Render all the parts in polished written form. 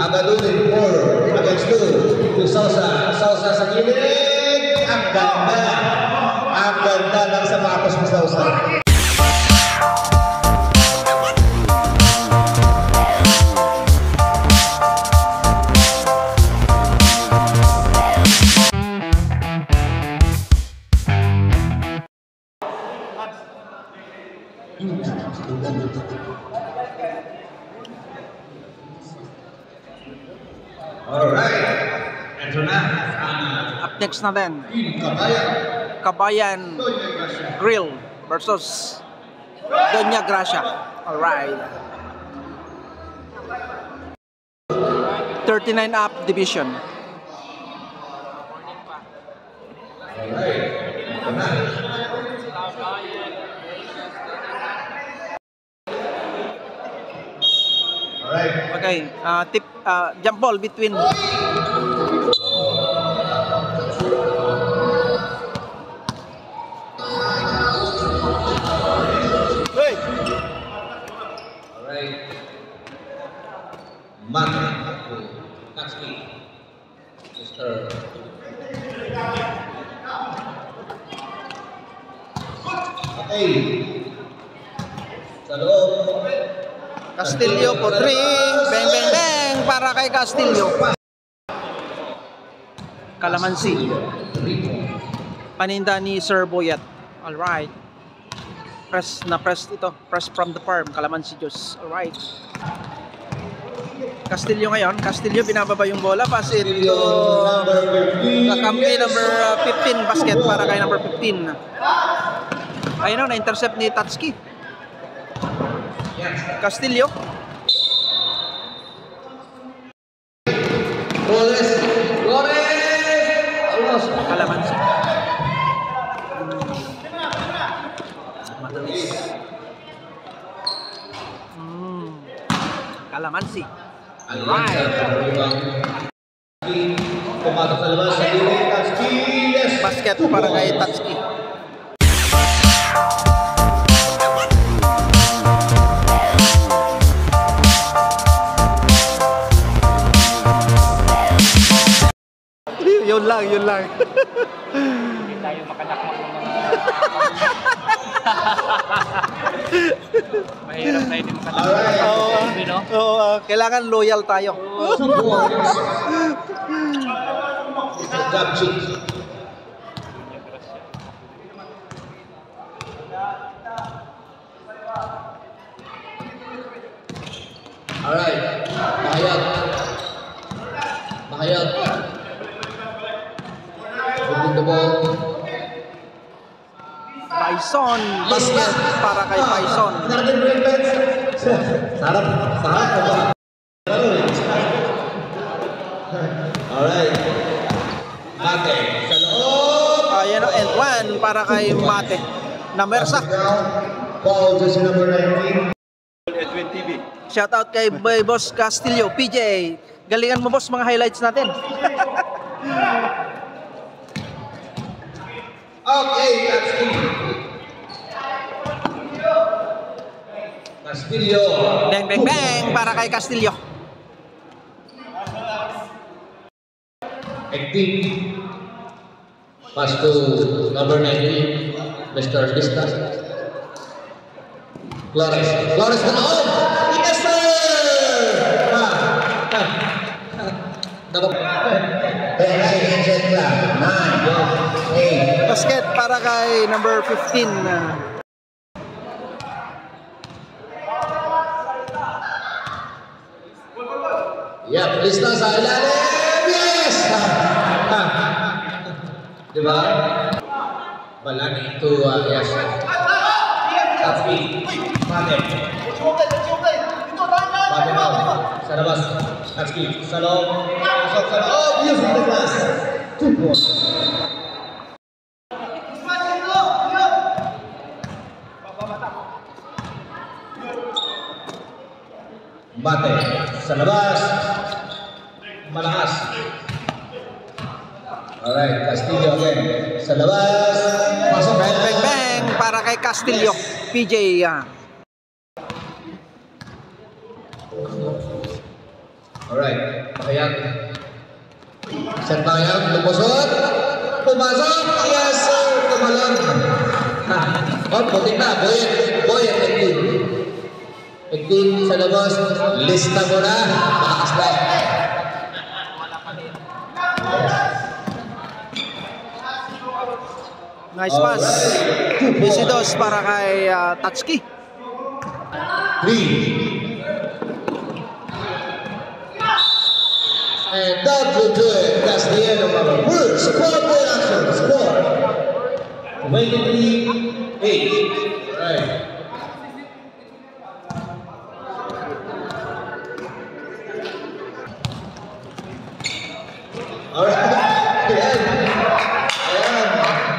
Agadunin 4 against 2 to Sosa. Sosa sa gilid. Ang ganda. Ang ganda ng sapatos ni Sosa. Alright, ito na. Up next natin, Kabayan. Kabayan Grill versus Doña Gracia. Alright. 39 up division. Alright, ito na. Alright. Okay, tip, jump ball between. Hey. Alright. Mate. Taxi. Mr. Okay. Sa loob. Castillo for 3. Bang, bang, bang. Para kay Castillo. Calamansi. Paninda ni Sir Boyet. Alright. Press na press ito. Press from the farm. Calamansi juice. Alright. Castillo ngayon. Castillo binababa yung bola. Pass it to kakampi number 15 basket para kay number 15. Ayun o, na-intercept ni Tatsuki. Castillo. Flores. Almost. Calamansi. Madalis. Calamansi. Alright. Pumatok sa labas sa gilid. Tatsuki. Yes. Basket para kay Tatsuki. Yun lang. Hindi tayo makanakmak ng mga mahirap tayo din makanakmak. Kailangan loyal tayo. Alright. Mahayag. Moving the ball. Bison. Basket para kay Bison. Sarap. Alright. Mate. Sa loob. Ayan o, and one para kay Mate. Namersa. Ball to number 19. Shout out kay Boss Castillo, PJ. Galingan mo boss mga highlights natin. Okay, Castillo. Bang, bang, bang para kay Castillo. Acting. Pass to number 19, Mr. Lista. Flores na loob. Yes, sir! Basket para kay number 15. Yep, Lista sa ilalim. Yes! Diba? Balani to yes. Tapi Mate. Mate now. Sa labas. Tatsuki. Sa loob. Pasok sa loob. Using the glass. 2 points. Mate. Sa labas. Malakas. Alright, Castillo again. Sa labas. Pasok. Bang, bang, bang para kay Castillo. PJ. Alright, Makayag. Sir Makayag, lumusot. Pumasok. Yes, sir. Tumalon. Oh, putik na. Boyet, Egdin sa labas. Lista mo na. Malakas na. Nice pass. Easy dos para kay Tatsuki. 3. And that will do it. That's the end of our first scoreboard action. Score 23-8. Right. Alright. Ayan.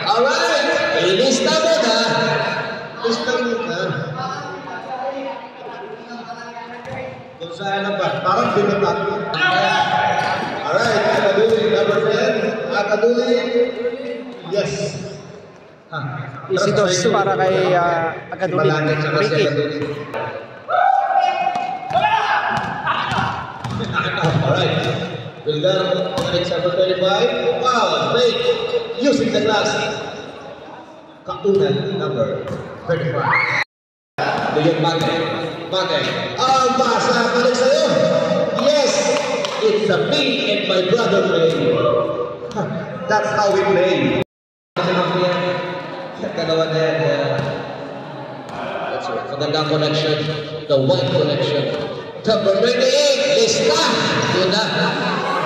Alright. Ilista mo na. Ilista mo na. Kung saan na ba? Parang binatak mo. Alright, Akaduli, number 10. Akaduli. Yes. Easy dos para kay Akaduli. Ricky. Alright. Wilgar, number 25. Wow, great. Using the glass. Kaunan, number 35. Leon Bagay. Ang basa, balik sa'yo. Yes, it's a me and my brother play. That's how we play. Dalawa na yan. That's right. Magandang connection. The white connection. Number 28, Lista. Yun na.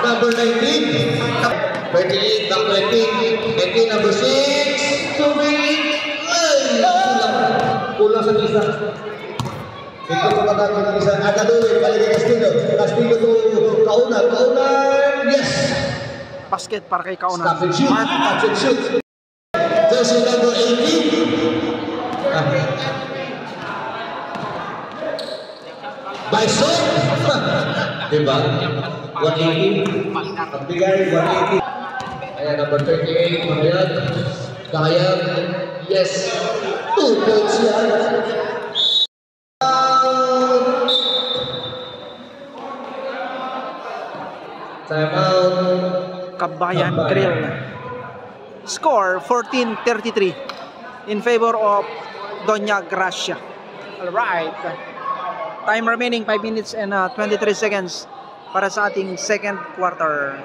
Number 19. 38, number 19. 18, number 6. Sumingin. Ay! Kulang sa isa. Ito ko matapos ng isa. Akaduli, balik kay Castillo. Castillo to Kaunan. Yes! Basket para kay Kaunan. Stop and shoot. Touch and shoot. Jersey number 18. Bison. Diba? 180. Pagbigay, 180. Ayan, number 38. Mahayag. Kahayag. Yes. 2 points yan. Time out. Kabayan Grill. Score 14-33 in favor of Doña Gracia. Alright. Time remaining 5 minutes and 23 seconds para sa ating second quarter.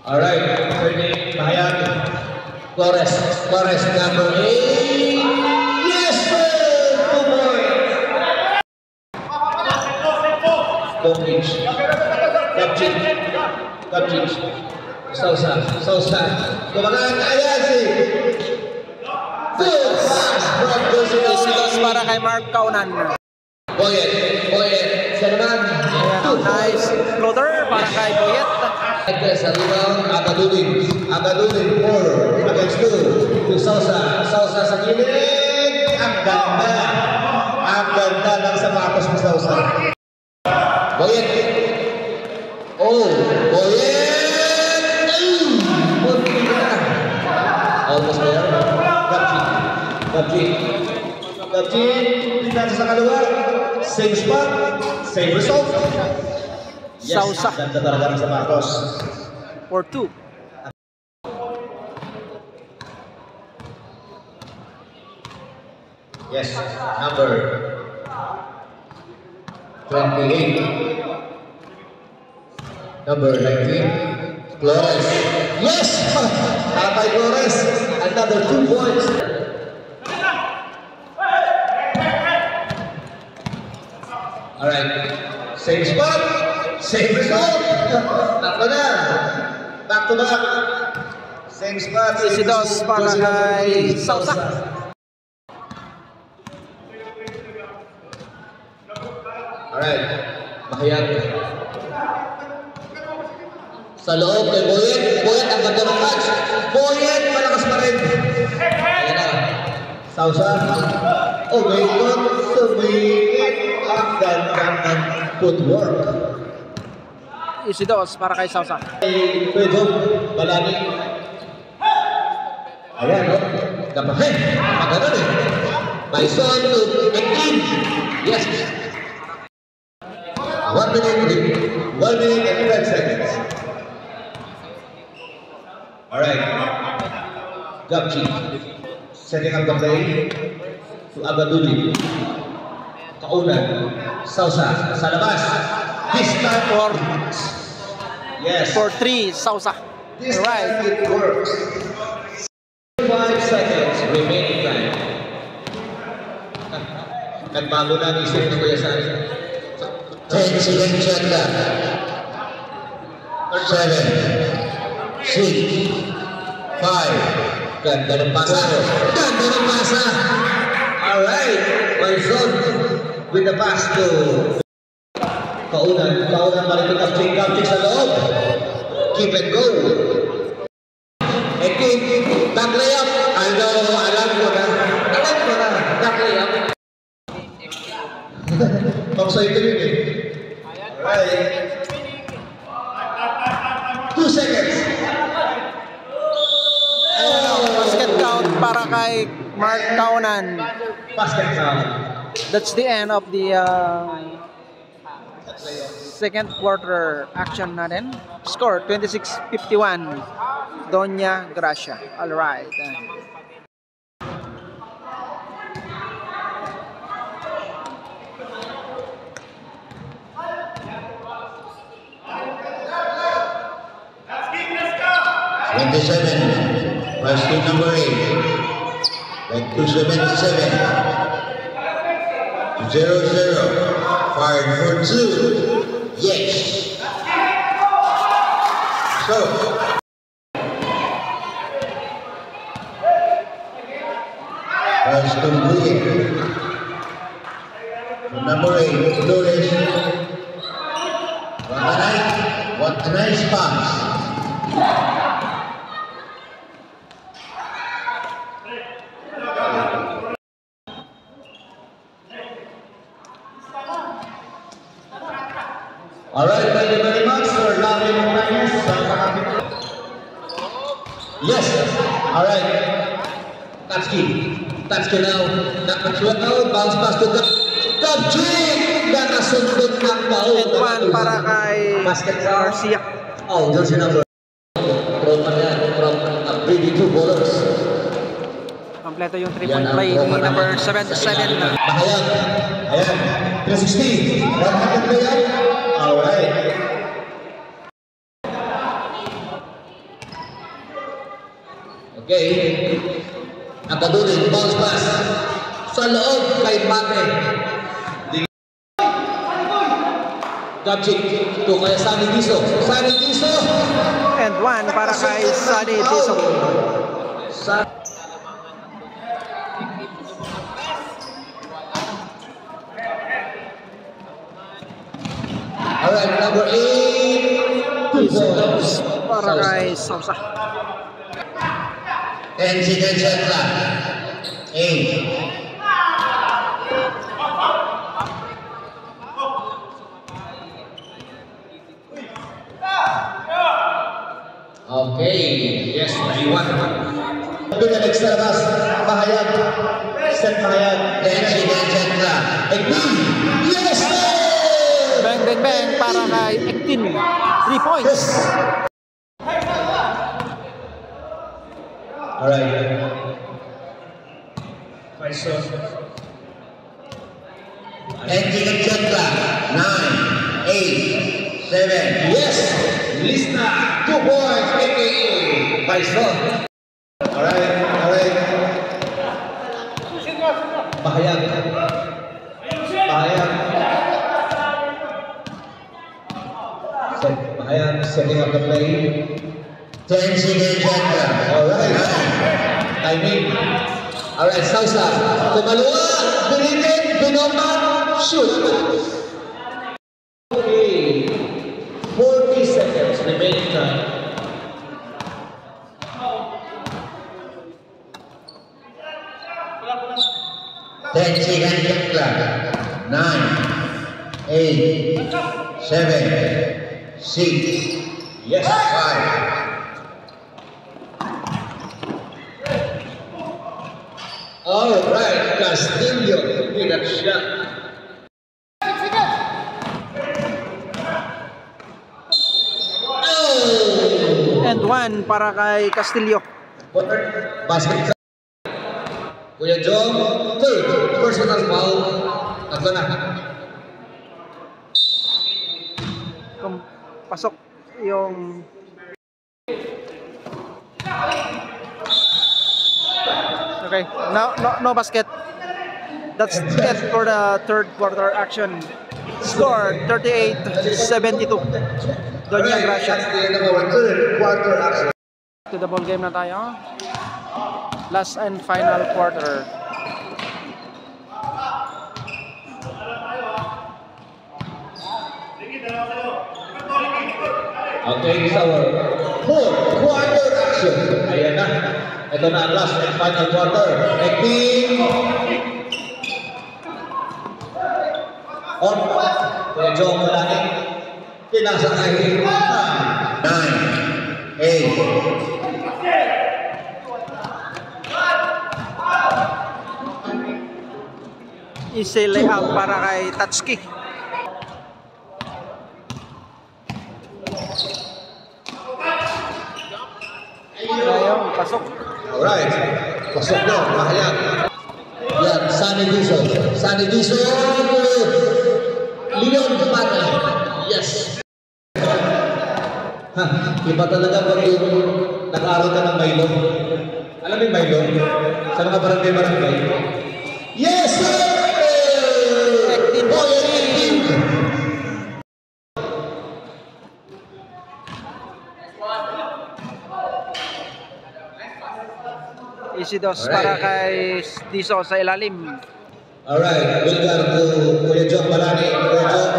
Alright, 38, Mahayag. Flores, number 8. Yes, sir! 2 points. Dominic. Gabjin. Sausa. Kumangan, ayan si. Good pass from Isitos para kay Mark Kaunan. Boyet. Siya naman. Nice floater para kay Boyet. Sa rebound, Akaduli 4 against 2 to Sausa sa gilid. Ang ganda ng sapatos ng Sausa. Boyet. Almost there. Gabjin. Dito sa kalawa. Same spot, same result. Yes, Sausa. ganda talaga ng sapatos. For 2. Yes, number 28. Number 19. Flores. Yes! Tatay Flores. Another 2 points. Alright. Same spot. Same result. Tatlo na. Back to back. Same spot. Same Isitos result. para kay Sausa. Alright. Mahayag. Sa loob kay Boyet, ang ganda ng catch. Boyet, malakas pa rin. Ayan na. Sausa. Oh my God. Sumingit. Ang ganda ng footwork. Easy dos para kay Sausa. Pedro Balani. Ayan, no? Dapahin. Napaganon eh. Bison to 18. Yes. 1 minute and 12 seconds. Alright. Gabchi. Setting up the play to Abaduli. Kaunan. Sausa. Sa labas. This time For yes. 3, Sausa. This Alright. time it works. 5 seconds remaining time. Nagbago na ang isip ni Kuya Sari. 10 seconds shot lang. 7, 6, 5. Ganda ng pasa. Ganda ng pasa. Alright. Bison with the pass to Kaunan pa rin ito Kapchik sa loob. Keep and go. Back layup. Alam ko na. Back layup. Pangsay ito yun eh. Alright. 2 seconds. Basket count para kay Mark Kaunan. Basket count. That's the end of the second quarter action natin. Score 26-51. Doña Gracia. All right. Pass to number 8. Back to 77. 0-0. Fired for 2. Yes. So. Pass to Buye. Number 8. Flores. What a nice pass. Alright, thank you very much for loving the kindness. Yes, alright. Tatsuki now. Nakatuwa now. Bounce pass to Gabchi. Nakasundot ng baon. And one para kay Basket Garcia. Oh, jersey number. From upgrading 2 bowlers. Kompleto yung 3-point play ni number 77. Bahayag. Ayan. 360. 100 play up. Alright. Okay. Nakadulin. Bounce pass. Sa loob kay Mate. Gabchik. Ito kaya Sunny Tiso. And one para kay Sunny Tiso. Alright, number 8. 2 points. Para kay Sausa. 10 seconds shot clock. 8. Okay, yes, 91. Ito yung extra pass. Bahayag. Step Bahayag. 10 seconds shot clock. 18. Yes! Bang para kay Ektin. 3 points. Alright. Bison. 10 seconds shot clock. 9, 8, 7. Yes! Lista. 2 points. AKA Bison. Alright. Bahayag. Bahayag setting up the play. 10 seconds shot clock. Alright. Timing. Alright, Sausa. Tumalua. Binitin. Binomba. Shoot. Okay. 40 seconds remaining time. Ten seconds shot clock. 9, 8, 7, C. Yes, 5. All right, Castillo with that shot. Oh! And 1 para kay Castillo. Basket. Kuya Jong, third personal foul. Tatlo na. Pasok yung okay, no basket. That's it for the third quarter action. Score 38-72. Donya Gracia. That's the end of our third quarter action. To the ball game na tayo. Last and final quarter. Okay, it's our fourth quarter action. Ayan na. Ito na ang last and final quarter. Acting on. Kuya Jong Malani. Pinasa kay 9, 8. Easy layup para kay Tatsuki. Ayun, pasok. Alright. Pasok na. Mahayag. Yan, Sunny Dizon. Sunny Dizon. Leon Mata. Yes. Ha, iba talaga pag yung nag-aaral ka ng Milo. Alam mo yung Milo? Sa mga barangay-barangay. Yes, sir! Easy dos para kay Diso sa ilalim. Alright, welcome to Kuya Jong Malani. Kuya Jong.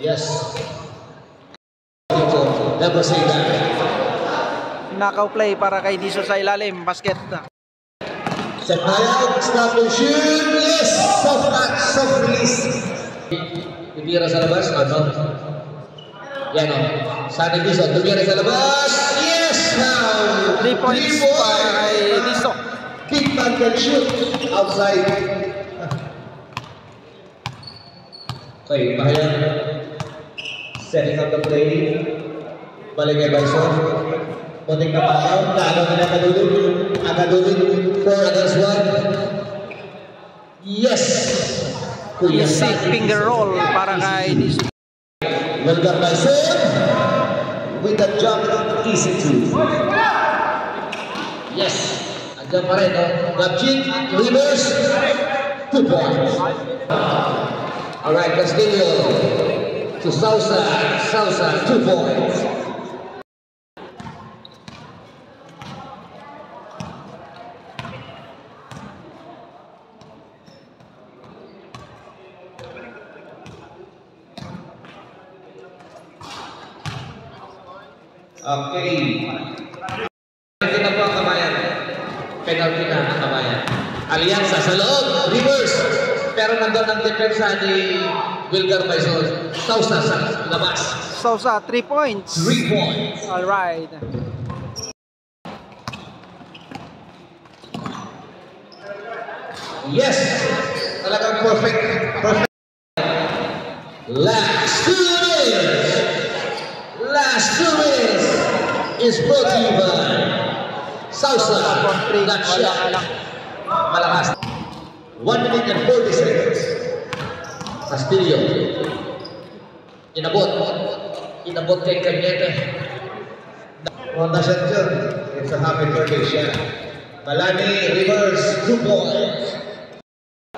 Yes. Never say that. Knockout play para kay Diso sa ilalim. Basket. Set out, stop and shoot. Yes! Soft release. Tumira sa labas. Ano? Yan o. Sunny Dizon. Tumira sa labas. Yes! Now! 3 points para kay Diso. Big man can shoot. Outside. Okay, Mahayag. Setting up the play. Balik kay Bison. Muntik na pakaw. Kaagaw na Akadulin. 4 against 1. Yes! Kuya Easy finger roll para kay Diso. Welcome Bison. With the jump. Easy 2. Yes! Andiyan pa rin. Gapchik. Reverse. 2 points. Alright, Castillo. To Sousa. Sousa. 2 points. Okay. Penalty na po ang Kabayan. Penalty na ang Kabayan. Alianza sa loob. Reverse. Pero nandun ang depensa ni Wilgar Bison. Sousa sa labas. Sousa, 3 points. 3 points. Alright. Yes! Talagang perfect. Perfect. Last 2 minutes. Last 2 minutes is brought to you by Sousa. That shot. Malakas. 1 minute and 40 seconds. Castillo. Inabot. Inabot kay Cañete. Ronda siya dyan. It's a happy birthday siya. Malani reverse 2 points.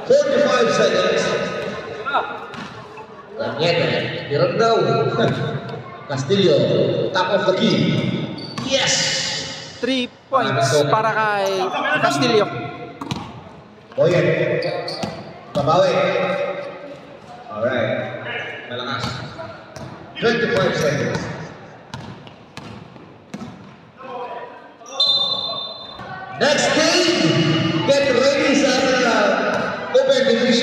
45 seconds. Cañete. Hirap daw. Castillo. Top of the key. Yes! 3 points para kay Castillo. Boyen. Babawi. Alright. Malakas. 25 seconds. Next game. Get ready sa open division.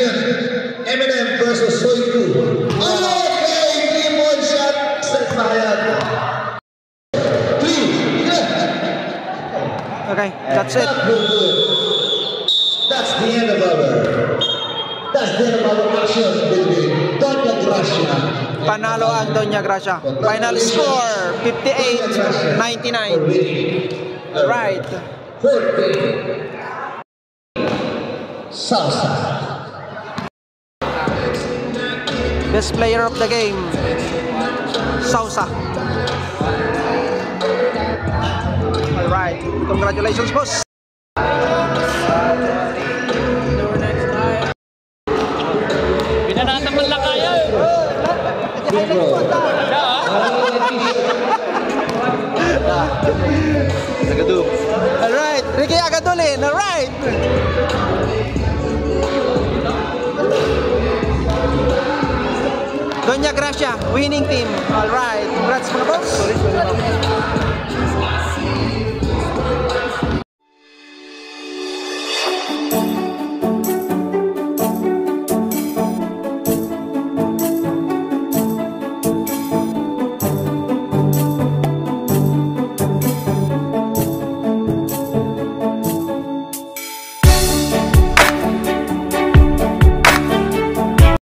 That's it. That will do it. That's the end of our action between Doña Gracia. Panalo ang Doña Gracia. Final score, 58-99. Right. Salsa. Best player of the game, Sausa. Alright, congratulations, boss. Binanatan man lang kaya. Agadub. Alright, Ricky Agadulin. Alright. Doña Gracia, winning team. Alright, congrats mga boss.